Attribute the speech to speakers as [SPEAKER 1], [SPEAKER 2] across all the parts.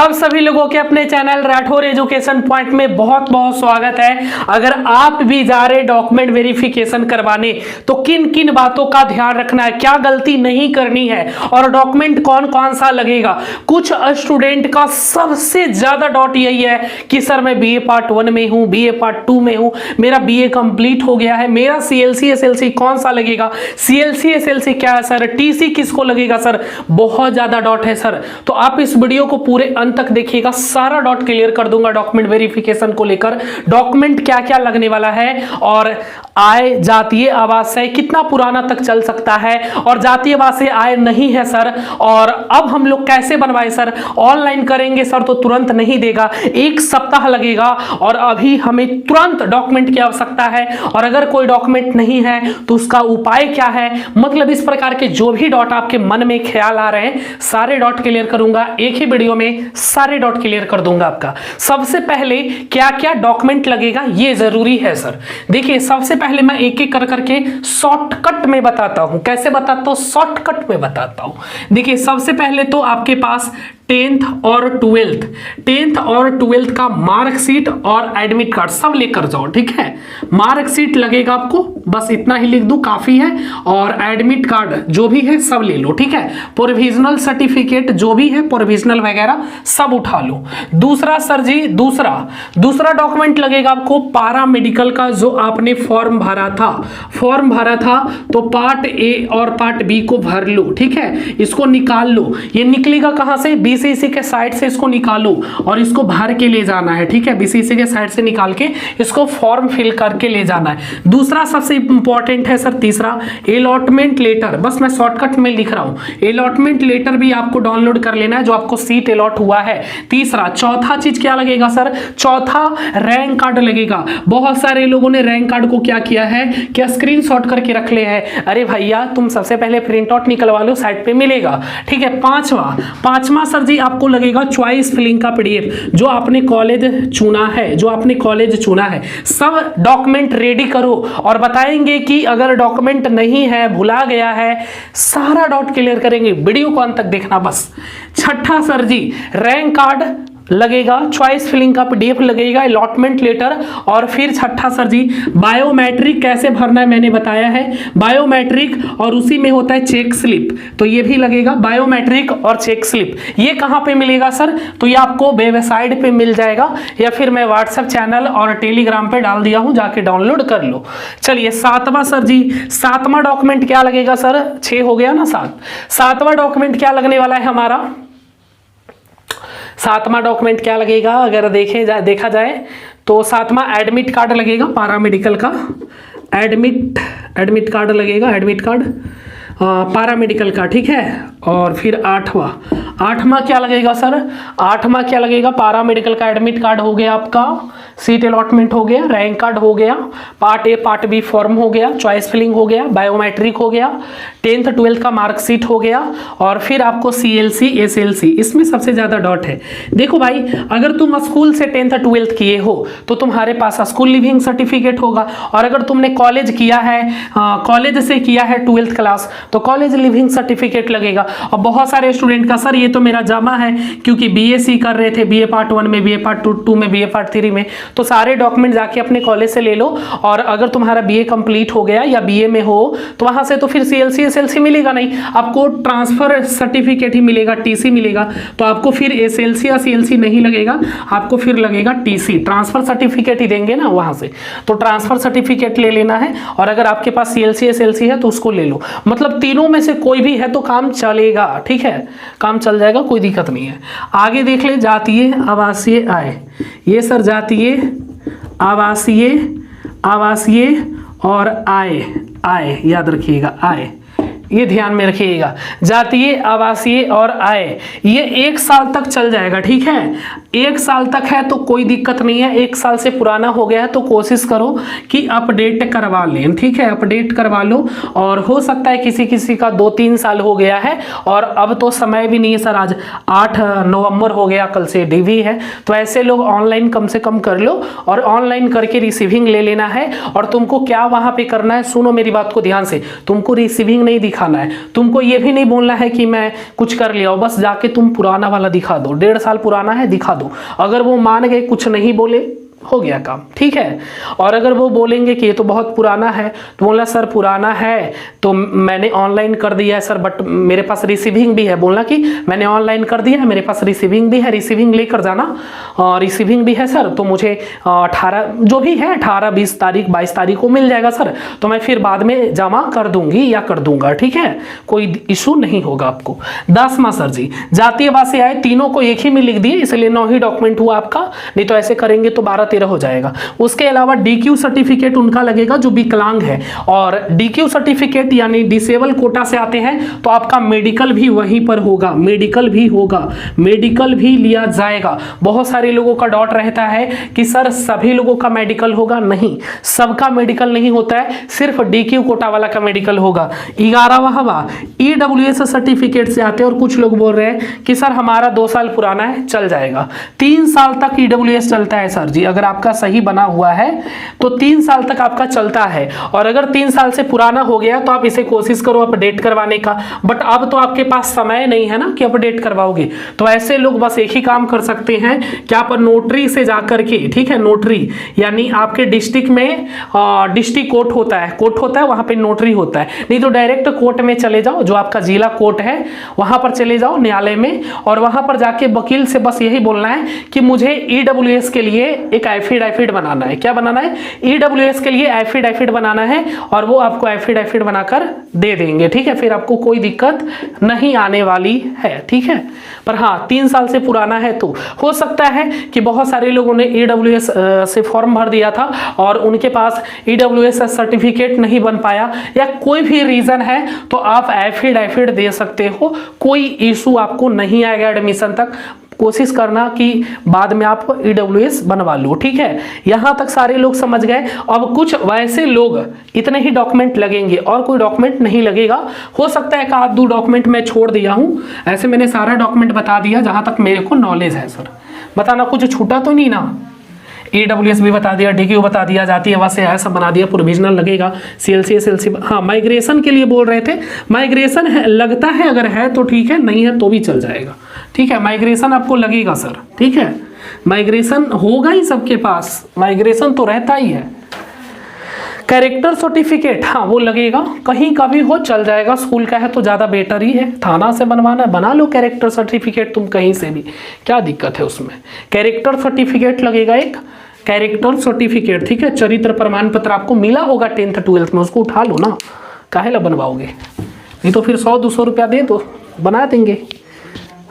[SPEAKER 1] आप सभी लोगों के अपने चैनल राठौर एजुकेशन पॉइंट में बहुत बहुत स्वागत है। अगर आप भी जा रहे डॉक्यूमेंट वेरिफिकेशन करवाने तो किन किन बातों का ध्यान रखना है, क्या गलती नहीं करनी है और डॉक्यूमेंट कौन कौन सा लगेगा। कुछ स्टूडेंट का सबसे ज्यादा डॉट यही है कि सर मैं बीए पार्ट 1 में हूं, बीए पार्ट 2 में हूं, मेरा बीए कंप्लीट हो गया है, मेरा सीएलसी एसएलसी कौन सा लगेगा, सीएलसी एसएलसी क्या है सर, टीसी किसको लगेगा सर। बहुत ज्यादा डॉट है सर। तो आप इस वीडियो को पूरे अंत तक देखिएगा, सारा डॉट क्लियर कर दूंगा डॉक्यूमेंट वेरिफिकेशन को लेकर। डॉक्यूमेंट क्या क्या लगने वाला है और आय जातीय आवासीय कितना पुराना तक चल सकता है और जातीय आवासीय आय नहीं है सर। और अब हम लोग कैसे बनवाए सर, ऑनलाइन करेंगे सर तो तुरंत नहीं देगा, 1 सप्ताह लगेगा और अभी हमें तुरंत डॉक्यूमेंट की आवश्यकता है। और अगर कोई डॉक्यूमेंट नहीं है तो उसका उपाय क्या है। मतलब इस प्रकार के जो भी डॉट आपके मन में ख्याल आ रहे हैं सारे डॉट क्लियर करूंगा, एक ही वीडियो में सारे डॉट क्लियर कर दूंगा आपका। सबसे पहले क्या क्या डॉक्यूमेंट लगेगा ये जरूरी है सर। देखिए सबसे पहले मैं एक एक कर करके शॉर्टकट में बताता हूं। कैसे बताता हूं, शॉर्टकट में बताता हूं। देखिए सबसे पहले तो आपके पास 10th और 12th का मार्कशीट और एडमिट कार्ड सब लेकर जाओ, ठीक है। मार्कशीट लगेगा आपको, बस इतना ही लिख दूं काफी है। और एडमिट कार्ड जो भी है सब ले लो, ठीक है। प्रोविजनल सर्टिफिकेट जो भी है प्रोविजनल वगैरह सब उठा लो। दूसरा सर जी, दूसरा डॉक्यूमेंट लगेगा आपको पारा मेडिकल का, जो आपने फॉर्म भरा था तो पार्ट ए और पार्ट बी को भर लो, ठीक है। इसको निकाल लो, ये निकलेगा कहां से, बीसीसी के साइट से इसको निकालो और इसको भर के ले जाना है, ठीक है। बीसीसी के साइट से निकाल के इसको फॉर्म फिल करके ले जाना है। दूसरा सबसे इंपॉर्टेंट है सर तीसरा, अलॉटमेंट लेटर। बस मैं शॉर्टकट में लिख रहा हूं, अलॉटमेंट लेटर भी आपको डाउनलोड कर लेना है जो आपको सीट अलॉट हुआ है। तीसरा, चौथा चीज क्या लगेगा सर, चौथा रैंक कार्ड लगेगा। बहुत सारे लोगों ने रैंक कार्ड को क्या किया है, क्या स्क्रीनशॉट करके रख ले हैं। अरे भैया तुम सबसे पहले प्रिंट आउट निकलवा लो, साइट पे मिलेगा, ठीक है। पांचवा सर जी आपको लगेगा चॉइस फिलिंग का पीडीएफ, जो आपने कॉलेज चुना है। सब डॉक्यूमेंट रेडी करो और बताएंगे कि अगर डॉक्यूमेंट नहीं है, भुला गया है, सारा डॉट क्लियर करेंगे। वीडियो को अंत तक देखना बस। छठा सर जी रैंक कार्ड लगेगा, चॉइस फिलिंग का पीडीएफ लगेगा, अलॉटमेंट लेटर। और फिर छठा सर जी बायोमेट्रिक कैसे भरना है मैंने बताया है, बायोमेट्रिक और उसी में होता है चेक स्लिप, तो ये भी लगेगा बायोमेट्रिक और चेक स्लिप। ये कहाँ पे मिलेगा सर, तो ये आपको वेबसाइट पे मिल जाएगा या फिर मैं व्हाट्सएप चैनल और टेलीग्राम पे डाल दिया हूँ, जाके डाउनलोड कर लो। चलिए सातवां सर जी, सातवां डॉक्यूमेंट क्या लगेगा सर, 6 हो गया ना, 7वां डॉक्यूमेंट क्या लगने वाला है हमारा। सातवां डॉक्यूमेंट क्या लगेगा अगर देखा जाए तो सातवां एडमिट कार्ड लगेगा, पारा मेडिकल का एडमिट कार्ड लगेगा, एडमिट कार्ड पारा मेडिकल का, ठीक है। और फिर आठवां क्या लगेगा सर, आठवां क्या लगेगा, पारा मेडिकल का एडमिट कार्ड हो गया आपका, सीट अलॉटमेंट हो गया, रैंक कार्ड हो गया, part A part B form हो गया, चॉइस फिलिंग हो गया, बायोमेट्रिक हो गया, 10th 12th का मार्कशीट हो गया। और फिर आपको सीएलसी एसएलसी, इसमें सबसे ज्यादा डॉट है। देखो भाई अगर तुम स्कूल से 10th 12th किए हो तो तुम्हारे पास स्कूल लिविंग सर्टिफिकेट होगा, और अगर तुमने कॉलेज किया है, कॉलेज से किया है 12th क्लास तो कॉलेज लिविंग सर्टिफिकेट लगेगा। और बहुत सारे स्टूडेंट का सर ये तो मेरा जमा है क्योंकि बीएससी कर रहे थे, बीए पार्ट 1 में, बीए पार्ट 2 में, बीए पार्ट 3 में, तो सारे डॉक्यूमेंट जाके अपने कॉलेज से ले लो। और अगर तुम्हारा बीए कंप्लीट हो गया या बीए में हो तो वहां से तो फिर सीएलसी एसएलसी मिलेगा नहीं, आपको ट्रांसफर सर्टिफिकेट ही मिलेगा, टीसी मिलेगा। तो आपको फिर एसएलसी या सीएलसी नहीं लगेगा, आपको फिर लगेगा टीसी, ट्रांसफर सर्टिफिकेट ही देंगे ना वहां से, तो ट्रांसफर सर्टिफिकेट ले लेना है। और अगर आपके पास सीएलसी एसएलसी है तो उसको ले लो, मतलब तीनों में से कोई भी है तो काम चलेगा, ठीक है, काम चल जाएगा, कोई दिक्कत नहीं है। आगे देख ले, जातीय आवासीय आय, ये सर जातीय आवासीय और आय याद रखिएगा, आय ये ध्यान में रखिएगा। जातीय आवासीय और आय ये 1 साल तक चल जाएगा, ठीक है। 1 साल तक है तो कोई दिक्कत नहीं है, 1 साल से पुराना हो गया है तो कोशिश करो कि अपडेट करवा लें, ठीक है, अपडेट करवा लो। और हो सकता है किसी का 2-3 साल हो गया है और अब तो समय भी नहीं है सर, आज 8 नवंबर हो गया, कल से डीवी है, तो ऐसे लोग ऑनलाइन कम से कम कर लो और ऑनलाइन करके रिसीविंग ले लेना है। और तुमको क्या वहां पे करना है, सुनो मेरी बात को ध्यान से, तुमको रिसीविंग नहीं दिखाना है, तुमको ये भी नहीं बोलना है कि मैं कुछ कर लिया हूं, बस जाके तुम पुराना वाला दिखा दो, 1.5 साल पुराना है दिखा दो। अगर वो मान गए, कुछ नहीं बोले, हो गया काम, ठीक है। और अगर वो बोलेंगे कि ये तो बहुत पुराना है, तो बोलना सर पुराना है तो मैंने ऑनलाइन कर दिया है सर, बट मेरे पास रिसीविंग भी है, बोलना कि मैंने ऑनलाइन कर दिया है, मेरे पास रिसीविंग भी है, रिसीविंग लेकर जाना, रिसीविंग भी है सर, तो मुझे 18 जो भी है 18, 20 तारीख 22 तारीख को मिल जाएगा सर, तो मैं फिर बाद में जमा कर दूंगी या कर दूंगा, ठीक है, कोई इशू नहीं होगा आपको। 10वां सर जी, जातीय वासी आए, तीनों को एक ही में लिख दिए, इसलिए 9 ही डॉक्यूमेंट हुआ आपका, नहीं तो ऐसे करेंगे तो 12-13 हो जाएगा। उसके अलावा डीक्यू सर्टिफिकेट उनका लगेगा जो विकलांग है, और डीक्यू सर्टिफिकेट यानी डिसेबल कोटा से आते हैं तो आपका मेडिकल भी वहीं पर होगा, मेडिकल भी होगा, मेडिकल भी लिया जाएगा। बहुत सारे लोगों का डाउट रहता है कि सर सभी लोगों का मेडिकल होगा, नहीं, सबका मेडिकल नहीं होता है, सिर्फ डीक्यू कोटा वाला का मेडिकल होगा। 11वां ईडब्ल्यूएस सर्टिफिकेट से आते हैं, और कुछ लोग बोल रहे हैं कि सर हमारा 2 साल पुराना है, चल जाएगा। 3 साल तक ईडब्ल्यूएस चलता है सर जी, अगर आपका सही बना हुआ है तो 3 साल तक आपका चलता है, और अगर 3 साल से पुराना हो गया तो आप इसे कोशिश करो अपडेट करवाने का, बट अब तो आपके पास समय नहीं है ना कि अपडेट करवाओगे, तो ऐसे लोग बस एक ही काम कर सकते हैं, क्या पर नोटरी से जाकर के, ठीक है, नोटरी यानी आपके डिस्ट्रिक्ट में डिस्ट्रिक्ट कोर्ट होता है, वहां पे नोटरी होता है, नहीं तो डायरेक्ट कोर्ट में चले जाओ, जो आपका जिला कोर्ट है वहां पर चले जाओ न्यायालय में, और वहां पर जाके वकील से बस यही बोलना है कि मुझे ईडब्ल्यूएस के लिए एक एफिडेविट बनाना है। क्या बनाना है? ईडब्ल्यूएस के लिए एफिडेविट बनाना है, और वो आपको एफिडेविट बनाकर दे देंगे, ठीक है, फिर आपको कोई दिक्कत नहीं आने वाली है, ठीक है। पर हाँ 3 साल से पुराना है तो हो सकता है कि बहुत सारे लोगों ने ईडब्ल्यूएस से फॉर्म भर दिया था और उनके पास ईडब्ल्यूएस सर्टिफिकेट नहीं बन पाया, या कोई भी रीजन है, तो आप एफिडेविट दे सकते हो, कोई इशू आपको नहीं आएगा एडमिशन तक। कोशिश करना कि बाद में आप ईडब्ल्यूएस बनवा लो, ठीक है। यहां तक सारे लोग समझ गए। अब कुछ वैसे लोग इतने ही डॉक्यूमेंट लगेंगे और कोई डॉक्यूमेंट नहीं लगेगा, हो सकता है कि आप 2 डॉक्यूमेंट मैं छोड़ दिया हूं, ऐसे मैंने सारा डॉक्यूमेंट बता दिया जहां तक मेरे को नॉलेज है सर। बताना कुछ छूटा तो नहीं ना? ईडब्ल्यूएस भी बता दिया, डीक्यू बता दिया, जातीय वासी आय सब बना दिया, प्रोविजनल लगेगा, सीएलसी एसएलसी। हाँ माइग्रेशन के लिए बोल रहे थे, माइग्रेशन है, लगता है, अगर है तो ठीक है, नहीं है तो भी चल जाएगा, ठीक है। माइग्रेशन आपको लगेगा सर, ठीक है, माइग्रेशन होगा ही सबके पास, माइग्रेशन तो रहता ही है। कैरेक्टर सर्टिफिकेट, हाँ वो लगेगा, कहीं का भी हो चल जाएगा, स्कूल का है तो ज़्यादा बेटर ही है। थाना से बनवाना है बना लो कैरेक्टर सर्टिफिकेट तुम कहीं से भी, क्या दिक्कत है उसमें। कैरेक्टर सर्टिफिकेट लगेगा एक, कैरेक्टर सर्टिफिकेट, ठीक है। चरित्र प्रमाण पत्र आपको मिला होगा 10th 12th में, उसको उठा लो ना, काहे ला बनवाओगे, नहीं तो फिर 100-200 रुपया दे दो, बना देंगे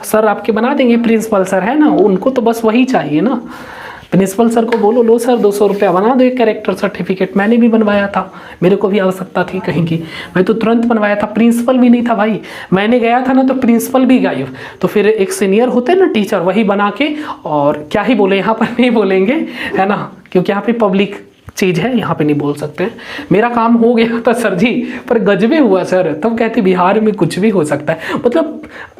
[SPEAKER 1] सर, आपके बना देंगे, प्रिंसिपल सर है ना, उनको तो बस वही चाहिए ना। प्रिंसिपल सर को बोलो, लो सर 200 रुपया बना दो एक कैरेक्टर सर्टिफिकेट, मैंने भी बनवाया था, मेरे को भी आवश्यकता थी कहीं की, मैं तो तुरंत बनवाया था, प्रिंसिपल भी नहीं था भाई, मैंने गया था ना तो प्रिंसिपल भी गायब, तो फिर एक सीनियर होते ना टीचर, वही बना के, और क्या ही बोले, यहाँ पर नहीं बोलेंगे है ना, क्योंकि यहाँ पे पब्लिक चीज़ है, यहाँ पे नहीं बोल सकते। मेरा काम हो गया था सर जी, पर गजबे हुआ सर, तब कहते बिहार में कुछ भी हो सकता है,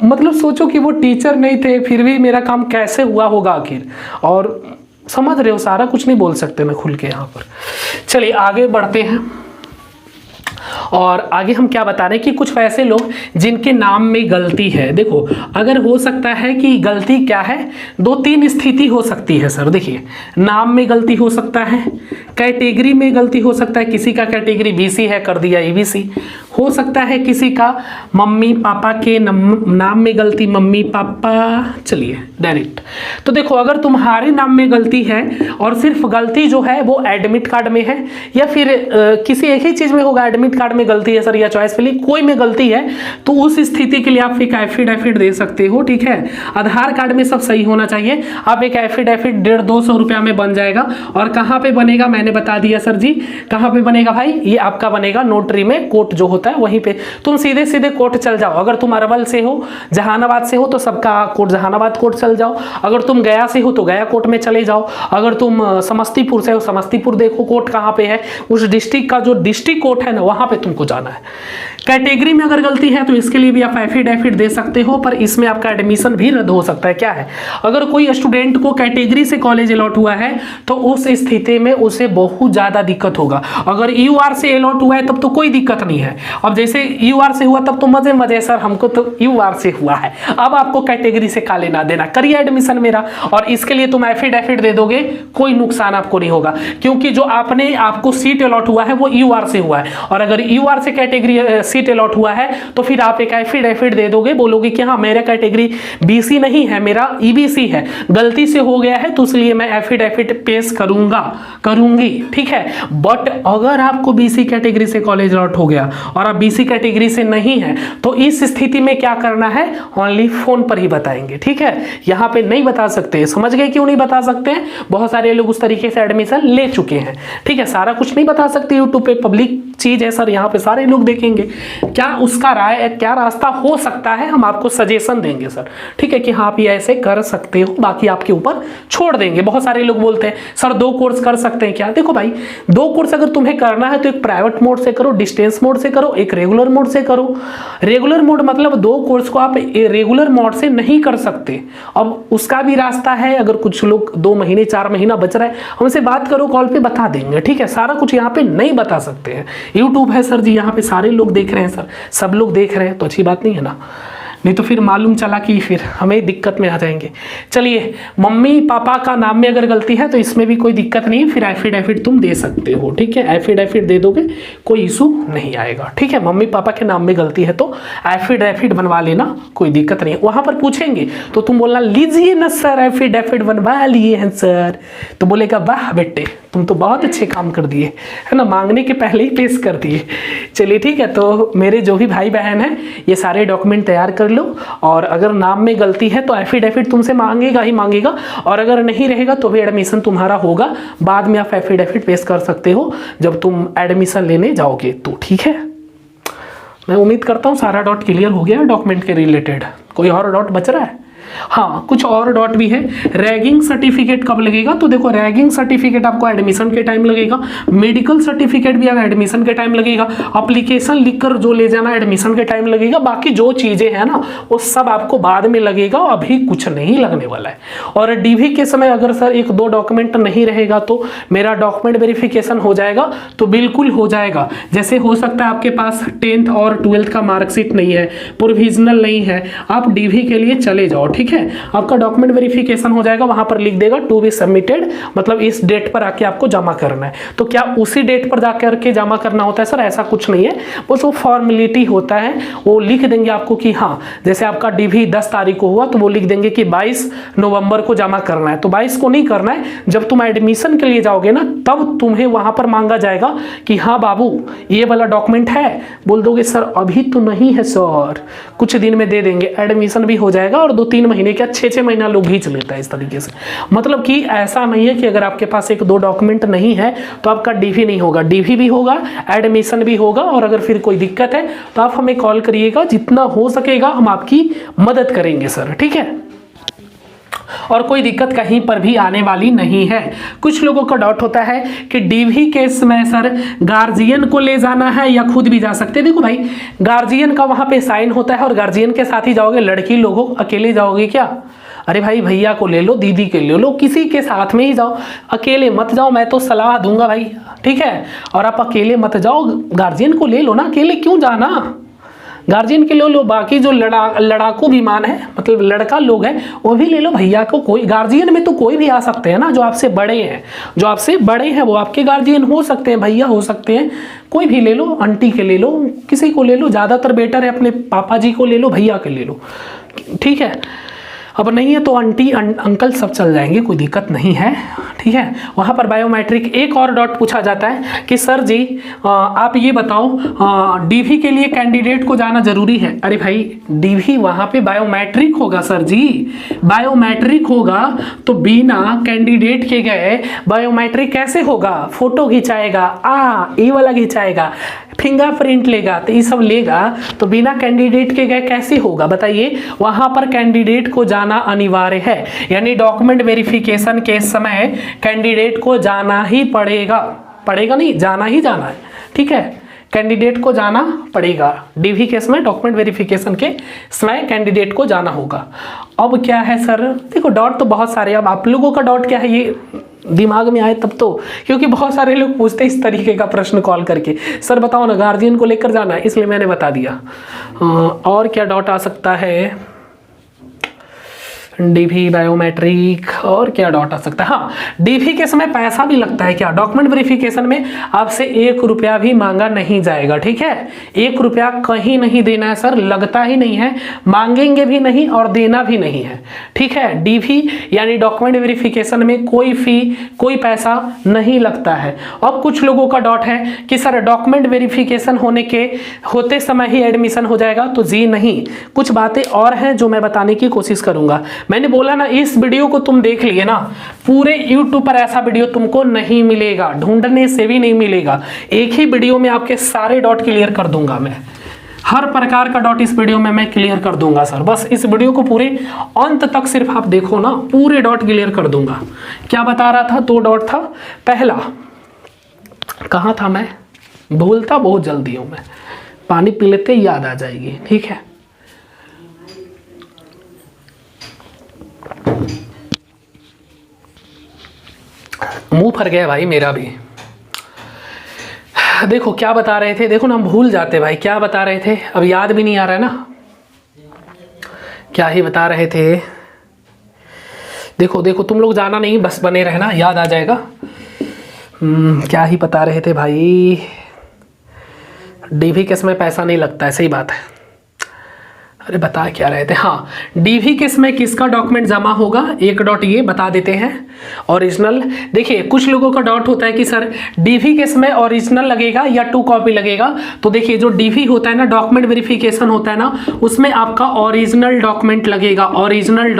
[SPEAKER 1] मतलब सोचो कि वो टीचर नहीं थे, फिर भी मेरा काम कैसे हुआ होगा आखिर, और समझ रहे हो, सारा कुछ नहीं बोल सकते मैं खुल के यहाँ पर। चलिए आगे बढ़ते हैं, और आगे हम क्या बता रहे हैं कि कुछ वैसे लोग जिनके नाम में गलती है। देखो अगर हो सकता है कि गलती क्या है, 2-3 स्थिति हो सकती है सर। देखिए नाम में गलती हो सकता है, कैटेगरी में गलती हो सकता है, किसी का कैटेगरी बीसी है कर दिया ईबीसी, हो सकता है किसी का मम्मी पापा के नाम में गलती, मम्मी पापा, चलिए डायरेक्ट। तो देखो अगर तुम्हारे नाम में गलती है और सिर्फ गलती जो है वो एडमिट कार्ड में है, या फिर किसी एक ही चीज़ में होगा, एडमिट कार्ड में गलती है सर या चॉइस फिलिंग कोई में गलती है, तो उस स्थिति के लिए आप एक एफिडेविट दे सकते हो, ठीक है। आधार कार्ड में सब सही होना चाहिए, आप एक एफिडेविट 150-200 रुपया में बन जाएगा। और कहाँ पे बनेगा मैंने बता दिया सर जी, कहाँ पे बनेगा भाई, ये आपका बनेगा नोटरी में, कोर्ट जो होता है वहीं पे, तुम सीधे सीधे कोर्ट चल जाओ। अगर तुम अरवल से हो, जहानाबाद से हो तो सबका कोर्ट जहानाबाद कोर्ट चल जाओ, अगर तुम गया से हो तो गया कोर्ट में चले जाओ, अगर तुम समस्तीपुर से हो समस्तीपुर देखो कोर्ट कहाँ पे है, उस डिस्ट्रिक्ट का जो डिस्ट्रिक्ट कोर्ट है ना वहाँ पे तुमको जाना है। कैटेगरी में अगर गलती है तो इसके लिए भी आप एफिडेविट दे सकते हो, पर इसमें आपका एडमिशन भी रद्द हो सकता है। क्या है, अगर कोई स्टूडेंट को कैटेगरी से कॉलेज अलॉट हुआ है तो उस स्थिति में उसे बहुत ज़्यादा दिक्कत होगा। अगर यूआर से अलॉट हुआ है तब तो कोई दिक्कत नहीं है। अब जैसे यूआर से हुआ तब तो मजे मजे सर, हमको तो यूआर से हुआ है, अब आपको कैटेगरी से का लेना देना, करिए एडमिशन मेरा। और इसके लिए तुम एफिडेविट दे दोगे, कोई नुकसान आपको नहीं होगा, क्योंकि जो आपको सीट अलॉट हुआ है वो यूआर से हुआ है। और अगर यूआर से कैटेगरी सीट अलॉट हुआ है तो फिर आप एक एफिडेविट दे दोगे, बोलोगे कि हाँ मेरा कैटेगरी बीसी नहीं है, मेरा ईबीसी है, गलती से हो गया है तो इसलिए मैं एफिडेविट पेश करूंगी, ठीक है। बट अगर आपको बीसी कैटेगरी से कॉलेज अलॉट हो गया और आप बीसी कैटेगरी से नहीं है तो इस स्थिति में क्या करना है, ओनली फोन पर ही बताएंगे, ठीक है। यहां पे नहीं बता सकते, समझ गए क्यों नहीं बता सकते हैं? बहुत सारे लोग उस तरीके से एडमिशन ले चुके हैं, ठीक है। सारा कुछ नहीं बता सकते, यूट्यूब पे पब्लिक चीज है सर, यहाँ पे सारे लोग देखेंगे। क्या उसका क्या रास्ता हो सकता है, हम आपको सजेशन देंगे सर, ठीक है, कि हाँ आप ये ऐसे कर सकते हो, बाकी आपके ऊपर छोड़ देंगे। बहुत सारे लोग बोलते हैं सर 2 कोर्स कर सकते हैं क्या? देखो भाई 2 कोर्स अगर तुम्हें करना है तो एक प्राइवेट मोड से करो, डिस्टेंस मोड से करो, एक रेगुलर मोड से करो। रेगुलर मोड मतलब 2 कोर्स को आप रेगुलर मोड से नहीं कर सकते, अब उसका भी रास्ता है। अगर कुछ लोग 2 महीने 4 महीना बच रहा है, हमसे बात करो, कॉल पे बता देंगे, ठीक है। सारा कुछ यहाँ पे नहीं बता सकते हैं, यूट्यूब है सर जी, यहाँ पे सारे लोग देख रहे हैं सर, सब लोग देख रहे हैं तो अच्छी बात नहीं है ना, नहीं तो फिर मालूम चला कि फिर हमें दिक्कत में आ जाएंगे। चलिए, मम्मी पापा का नाम में अगर गलती है तो इसमें भी कोई दिक्कत नहीं है, फिर एफिडेविट तुम दे सकते हो, ठीक है। एफिडेविट दे दोगे, कोई इशू नहीं आएगा, ठीक है। मम्मी पापा के नाम में गलती है तो एफिडेविट बनवा लेना, कोई दिक्कत नहीं है। वहां पर पूछेंगे तो तुम बोलना लीजिए ना सर, एफिडेविट बनवा लिए हैं सर, तो बोलेगा वाह बेटे तुम तो बहुत अच्छे काम कर दिए, है ना, मांगने के पहले ही पेश कर दिए। चलिए ठीक है, तो मेरे जो भी भाई बहन हैं ये सारे डॉक्यूमेंट तैयार कर लो, और अगर नाम में गलती है तो एफिडेविट तुमसे मांगेगा ही मांगेगा, और अगर नहीं रहेगा तो भी एडमिशन तुम्हारा होगा। बाद में आप एफिडेविट पेश कर सकते हो जब तुम एडमिशन लेने जाओगे तो, ठीक है। मैं उम्मीद करता हूँ सारा डॉट क्लियर हो गया डॉक्यूमेंट के रिलेटेड। कोई और डॉट बच रहा है? हाँ, कुछ और डॉट भी है। रैगिंग सर्टिफिकेट कब लगेगा? तो देखो, रैगिंग सर्टिफिकेट आपको एडमिशन के टाइम लगेगा, मेडिकल सर्टिफिकेट भी एडमिशन के टाइम लगेगा, एप्लीकेशन लिखकर जो ले जाना एडमिशन के टाइम लगेगा, बाकी जो चीजें हैं ना वो सब आपको बाद में लगेगा, अभी कुछ नहीं लगने वाला है। और डीवी के समय अगर सर 1-2 डॉक्यूमेंट नहीं रहेगा तो मेरा डॉक्यूमेंट वेरिफिकेशन हो जाएगा, तो बिल्कुल हो जाएगा। जैसे हो सकता है आपके पास 10th और 12th का मार्कशीट नहीं है, प्रोविजनल नहीं है, आप डीवी के लिए चले जाओ, ठीक है। आपका डॉक्यूमेंट वेरिफिकेशन हो जाएगा, वहां पर लिख देगा टू बी सबमिटेड, मतलब इस डेट पर आके आपको जमा करना है। तो क्या उसी डेट पर जाकर के जमा करना होता है? सर ऐसा कुछ नहीं है, बस वो फॉर्मेलिटी होता है, वो लिख देंगे आपको कि हाँ, जैसे आपका डीवी 10 तारीख को हुआ तो वो लिख देंगे कि 22 नवंबर को जमा करना है। तो 22 को नहीं करना है, जब तुम एडमिशन के लिए जाओगे ना तब तुम्हें वहां पर मांगा जाएगा कि हाँ बाबू ये वाला डॉक्यूमेंट है, बोल दोगे सर अभी तो नहीं है सर, कुछ दिन में दे देंगे, एडमिशन भी हो जाएगा। और 2-3 महीने क्या 6-6 महीना लोग खींच लेता है इस तरीके से। मतलब कि ऐसा नहीं है कि अगर आपके पास 1-2 डॉक्यूमेंट नहीं है तो आपका डीवी नहीं होगा, डीवी भी होगा, एडमिशन भी होगा। और अगर फिर कोई दिक्कत है तो आप हमें कॉल करिएगा, जितना हो सकेगा हम आपकी मदद करेंगे सर, ठीक है। और कोई दिक्कत कहीं पर भी आने वाली नहीं है। कुछ लोगों का डाउट होता है कि डीवी केस में सर गार्जियन को ले जाना है या खुद भी जा सकते हैं। देखो भाई, गार्जियन का वहां पे साइन होता है और गार्जियन के साथ ही जाओगे। लड़की लोगों अकेले जाओगे क्या? अरे भाई, भैया को ले लो, दीदी के ले लो, किसी के साथ में ही जाओ, अकेले मत जाओ, मैं तो सलाह दूंगा भाई, ठीक है। और आप अकेले मत जाओ, गार्जियन को ले लो ना, अकेले क्यों जाना, गार्जियन के ले लो। बाकी जो लड़ाकू विमान है, मतलब लड़का लोग हैं, वो भी ले लो, भैया को। कोई गार्जियन में तो कोई भी आ सकते हैं ना, जो आपसे बड़े हैं, जो आपसे बड़े हैं वो आपके गार्जियन हो सकते हैं, भैया हो सकते हैं, कोई भी ले लो, आंटी के ले लो, किसी को ले लो। ज़्यादातर बेटर है अपने पापा जी को ले लो, भैया के ले लो, ठीक है। अब नहीं है तो आंटी अंकल सब चल जाएंगे, कोई दिक्कत नहीं है, ठीक है। वहाँ पर बायोमेट्रिक एक और डॉट पूछा जाता है कि सर जी आप ये बताओ, डीवी के लिए कैंडिडेट को जाना जरूरी है? अरे भाई, डीवी वहाँ पे बायोमेट्रिक होगा सर जी, बायोमेट्रिक होगा तो बिना कैंडिडेट के गए बायोमेट्रिक कैसे होगा? फोटो खिंचाएगा, ये वाला खिंचाएगा, फिंगरप्रिंट लेगा, तो ये सब लेगा, तो बिना कैंडिडेट के गए कैसे होगा बताइए? वहां पर कैंडिडेट को जाना अनिवार्य है, यानी डॉक्यूमेंट वेरिफिकेशन के समय कैंडिडेट को जाना ही पड़ेगा, नहीं, जाना ही जाना है, ठीक है। कैंडिडेट को जाना पड़ेगा। डीवी केस में डॉक्यूमेंट वेरिफिकेशन के समय कैंडिडेट को जाना होगा। अब क्या है सर, देखो डॉट तो बहुत सारे, अब आप लोगों का डॉट क्या है ये दिमाग में आए तब तो, क्योंकि बहुत सारे लोग पूछते हैं इस तरीके का प्रश्न कॉल करके, सर बताओ ना गार्जियन को लेकर जाना है, इसलिए मैंने बता दिया। और क्या डॉट आ सकता है, डीवी बायोमेट्रिक, और क्या डॉट आ सकता है, हाँ डीवी के समय पैसा भी लगता है क्या, डॉक्यूमेंट वेरिफिकेशन में आपसे 1 रुपया भी मांगा नहीं जाएगा, ठीक है, 1 रुपया कहीं नहीं देना है सर, लगता ही नहीं है, मांगेंगे भी नहीं और देना भी नहीं है, ठीक है। डीवी यानी डॉक्यूमेंट वेरिफिकेशन में कोई फी कोई पैसा नहीं लगता है। अब कुछ लोगों का डॉट है कि सर डॉक्यूमेंट वेरिफिकेशन होते समय ही एडमिशन हो जाएगा, तो जी नहीं, कुछ बातें और हैं जो मैं बताने की कोशिश करूंगा। मैंने बोला ना इस वीडियो को तुम देख लिए ना, पूरे YouTube पर ऐसा वीडियो तुमको नहीं मिलेगा, ढूंढने से भी नहीं मिलेगा। एक ही वीडियो में आपके सारे डॉट क्लियर कर दूंगा मैं, हर प्रकार का डॉट इस वीडियो में मैं क्लियर कर दूंगा सर। बस इस वीडियो को पूरे अंत तक सिर्फ आप देखो ना, पूरे डॉट क्लियर कर दूंगा। क्या बता रहा था, 2 डॉट था। पहला कहाँ था, मैं भूलता बहुत जल्दी हूं मैं, पानी पी लेते याद आ जाएगी, ठीक है। मुंह फर गया भाई मेरा भी। देखो क्या बता रहे थे, देखो ना हम भूल जाते भाई, क्या बता रहे थे, अब याद भी नहीं आ रहा है ना, क्या ही बता रहे थे। देखो देखो तुम लोग जाना नहीं, बस बने रहना, याद आ जाएगा। क्या ही बता रहे थे भाई, डीवी केस में पैसा नहीं लगता है, सही बात है। अरे बता क्या रहे थे, हाँ डीवी केस में किसका डॉक्यूमेंट जमा होगा, 1 डॉट ये बता देते हैं। ओरिजिनल, देखिए कुछ लोगों का डॉट होता है कि सर डीवी केस में ओरिजिनल लगेगा या 2 कॉपी लगेगा। तो देखिए जो डीवी होता है ना, डॉक्यूमेंट वेरिफिकेशन होता है ना, उसमें आपका ओरिजिनल डॉक्यूमेंट लगेगा, ओरिजिनल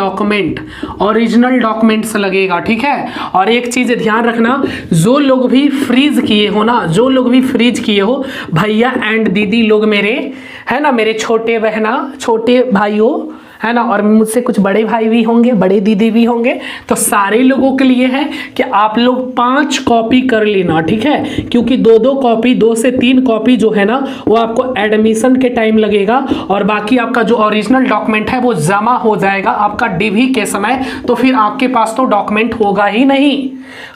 [SPEAKER 1] डॉक्यूमेंट्स लगेगा, ठीक है। और एक चीज ध्यान रखना, जो लोग भी फ्रीज किए हो ना, जो लोग भी फ्रीज किए हो भैया एंड दीदी लोग मेरे, है ना, मेरे छोटे बहना छोटे भाइयों, है ना, और मुझसे कुछ बड़े भाई भी होंगे, बड़े दीदी भी होंगे, तो सारे लोगों के लिए है कि आप लोग 5 कॉपी कर लेना, ठीक है। क्योंकि 2-2 कॉपी, 2 से 3 कॉपी जो है ना, वो आपको एडमिशन के टाइम लगेगा, और बाकी आपका जो ओरिजिनल डॉक्यूमेंट है वो जमा हो जाएगा आपका डीवी के समय। तो फिर आपके पास तो डॉक्यूमेंट होगा ही नहीं,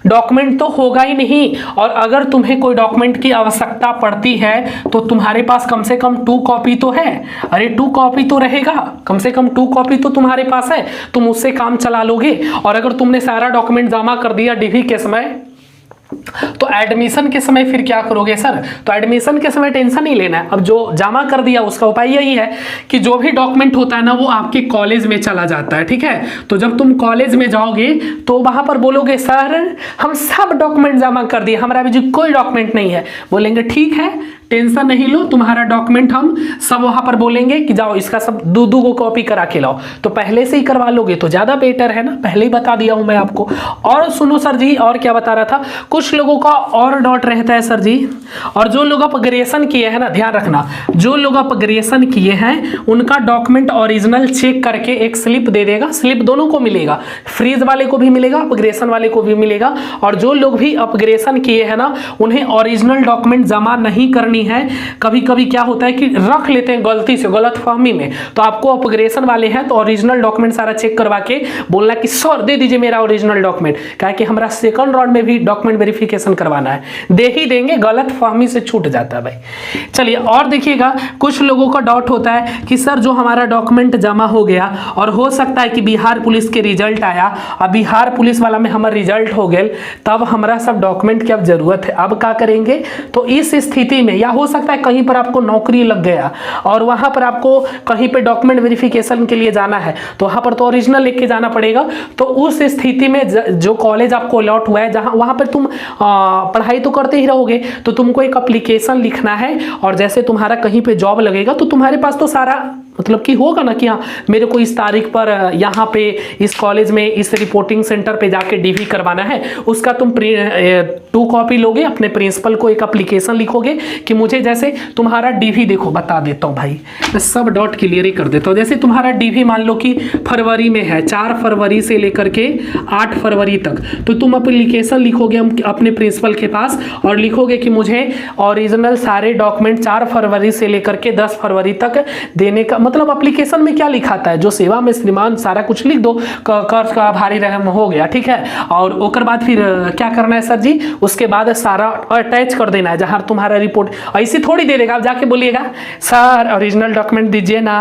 [SPEAKER 1] डॉक्यूमेंट तो होगा ही नहीं। और अगर तुम्हें कोई डॉक्यूमेंट की आवश्यकता पड़ती है तो तुम्हारे पास कम से कम 2 कॉपी तो है, अरे 2 कॉपी तो रहेगा, कम से कम 2 कॉपी तो तुम्हारे पास है, तुम उससे काम चला लोगे। और अगर तुमने सारा डॉक्यूमेंट जमा कर दिया डीवी के समय, तो एडमिशन के समय फिर क्या करोगे सर, तो एडमिशन के समय टेंशन नहीं लेना है। अब जो जमा कर दिया उसका उपाय यही है कि जो भी डॉक्यूमेंट होता है ना वो आपके कॉलेज में चला जाता है, ठीक है। तो जब तुम कॉलेज में जाओगे तो वहां पर बोलोगे सर हम सब डॉक्यूमेंट जमा कर दिए, हमारा भी जो कोई डॉक्यूमेंट नहीं है। बोलेंगे ठीक है टेंशन नहीं लो, तुम्हारा डॉक्यूमेंट हम सब वहां पर बोलेंगे कि जाओ इसका सब 2-2 को कॉपी करा के लाओ। तो पहले से ही करवा लोगे तो ज्यादा बेटर है ना, पहले ही बता दिया हूं मैं आपको। और सुनो सर जी, और क्या बता रहा था, कुछ लोगों का और डॉट रहता है सर जी, और जो लोग अपग्रेशन किए हैं ना, ध्यान रखना, जो लोग अपग्रेशन किए हैं उनका डॉक्यूमेंट ओरिजिनल चेक करके एक स्लिप दे देगा, स्लिप दोनों को मिलेगा, फ्रीज वाले को भी मिलेगा, अपग्रेशन वाले को भी मिलेगा। और जो लोग भी अपग्रेशन किए हैं ना, उन्हें ओरिजिनल डॉक्यूमेंट जमा नहीं करनी है। कभी कभी क्या होता है कि रख लेते हैं गलती से, गलतफहमी में, तो आपको अपग्रेशन वाले हैं तो ओरिजिनल डॉक्यूमेंट सारा चेक करवा के बोलना कि सर दे दीजिए मेरा ओरिजिनल डॉक्यूमेंट, क्या कि हमारा सेकंड राउंड में भी डॉक्यूमेंट वेरिफिकेशन करवाना है, दे ही देंगे, गलतफहमी से छूट जाता है भाई। चलिए और देखिएगा, कुछ लोगों का डाउट होता है कि सर जो हमारा डॉक्यूमेंट जमा हो गया और हो सकता है कि बिहार पुलिस के रिजल्ट आया और बिहार पुलिस वाला में हमारा रिजल्ट हो गया, तब हमारा सब डॉक्यूमेंट की अब जरूरत है, अब क्या करेंगे। तो इस स्थिति में, या हो सकता है कहीं पर आपको नौकरी लग गया और वहां पर आपको कहीं पे डॉक्यूमेंट वेरिफिकेशन के लिए जाना है, तो वहां पर तो ओरिजिनल लेके जाना पड़ेगा। तो उस स्थिति में जो कॉलेज आपको अलॉट हुआ है, जहां वहां पर तुम पढ़ाई तो करते ही रहोगे, तो तुमको एक एप्लीकेशन लिखना है, और जैसे तुम्हारा कहीं पे जॉब लगेगा तो तुम्हारे पास तो सारा मतलब कि होगा ना कि हाँ मेरे को इस तारीख पर यहाँ पे इस कॉलेज में इस रिपोर्टिंग सेंटर पे जाके डीवी करवाना है, उसका तुम 2 कॉपी लोगे, अपने प्रिंसिपल को एक एप्लीकेशन लिखोगे कि मुझे जैसे तुम्हारा डीवी देखो बता देता हूँ भाई, मैं सब डॉट क्लियर ही कर देता हूँ। जैसे तुम्हारा डीवी मान लो कि फरवरी में है, 4 फरवरी से लेकर के 8 फरवरी तक, तो तुम एप्लीकेशन लिखोगे हम अपने प्रिंसिपल के पास और लिखोगे कि मुझे ओरिजिनल सारे डॉक्यूमेंट 4 फरवरी से लेकर के 10 फरवरी तक देने का, मतलब एप्लीकेशन में क्या लिखाता है, जो सेवा में श्रीमान सारा कुछ लिख दो, कर्ज का भारी रहम हो गया, ठीक है। और ओकर बाद फिर क्या करना है सर जी, उसके बाद सारा अटैच कर देना है जहां तुम्हारा रिपोर्ट। ऐसे थोड़ी दे देगा, आप जाके बोलिएगा सर ओरिजिनल डॉक्यूमेंट दीजिए ना,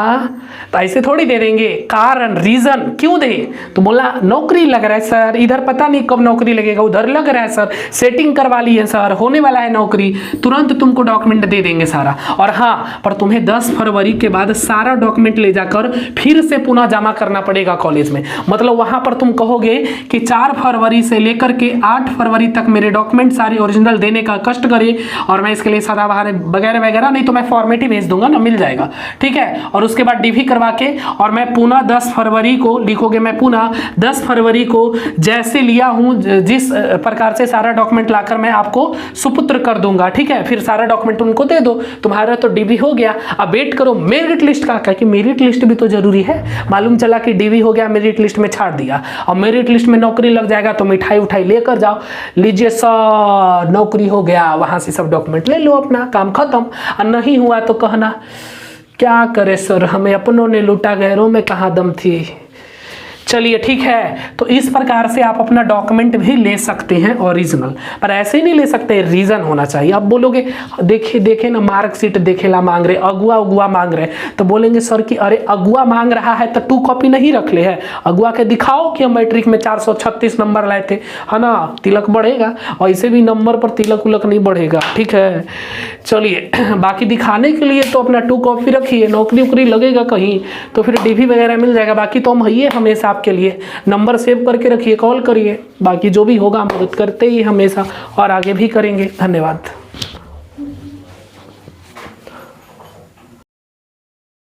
[SPEAKER 1] तो ऐसे थोड़ी दे देंगे। कारण रीजन क्यों दे, तो बोला नौकरी लग रहा है सर, इधर पता नहीं कब नौकरी लगेगा, उधर लग रहा है सर, सेटिंग करवा ली है सर, होने वाला है नौकरी, तुरंत तुमको डॉक्यूमेंट दे देंगे सारा। और हाँ, पर तुम्हें 10 फरवरी के बाद सारा डॉक्यूमेंट ले जाकर फिर से पुनः जमा करना पड़ेगा कॉलेज में। मतलब वहां पर तुम कहोगे कि 4 फरवरी से लेकर के 8 फरवरी तक मेरे डॉक्यूमेंट सारे ओरिजिनल देने का कष्ट करे, और मैं इसके लिए सदाबहार वगैरह वगैरह, नहीं तो मैं फॉर्मेट ही भेज दूंगा ना, मिल जाएगा, ठीक है। और उसके बाद डीवी करवा के, और मैं पुनः 10 फरवरी को लिखोगे, मैं पुनः 10 फरवरी को जैसे लिया हूं, जिस प्रकार से सारा डॉक्यूमेंट लाकर मैं आपको सुपुत्र कर दूंगा, ठीक है। फिर सारा डॉक्यूमेंट उनको दे दो, तुम्हारा तो डीवी हो गया। अब वेट करो मेरिट लिस्ट का, क्योंकि मेरिट लिस्ट भी तो जरूरी है। मालूम चला कि डीवी हो गया, मेरिट लिस्ट में छाड़ दिया, और मेरिट लिस्ट में नौकरी लग जाएगा तो मिठाई उठाई लेकर जाओ, लीजिए सर नौकरी हो गया, वहां से सब डॉक्यूमेंट ले लो, अपना काम खत्म। और नहीं हुआ तो कहना क्या करे सर, हमें अपनों ने लूटा, गैरों में कहाँ दम थी। चलिए ठीक है, तो इस प्रकार से आप अपना डॉक्यूमेंट भी ले सकते हैं ओरिजिनल, पर ऐसे ही नहीं ले सकते, रीजन होना चाहिए। आप बोलोगे देखे ना मार्कशीट देखेला मांग रहे, अगुआ उगुआ मांग रहे, तो बोलेंगे सर कि अरे अगुआ मांग रहा है तो 2 कॉपी नहीं रख ले है, अगुआ के दिखाओ कि हम मैट्रिक में 436 नंबर लाए थे, है ना, तिलक बढ़ेगा। ऐसे भी नंबर पर तिलक उलक नहीं बढ़ेगा, ठीक है। चलिए बाकी दिखाने के लिए तो अपना 2 कॉपी रखिए, नौकरी उकरी लगेगा कहीं तो फिर डीवी वगैरह मिल जाएगा। बाकी तो हम है हमेशा के लिए, नंबर सेव करके रखिए, कॉल करिए, बाकी जो भी होगा मदद करते ही हमेशा, और आगे भी करेंगे। धन्यवाद।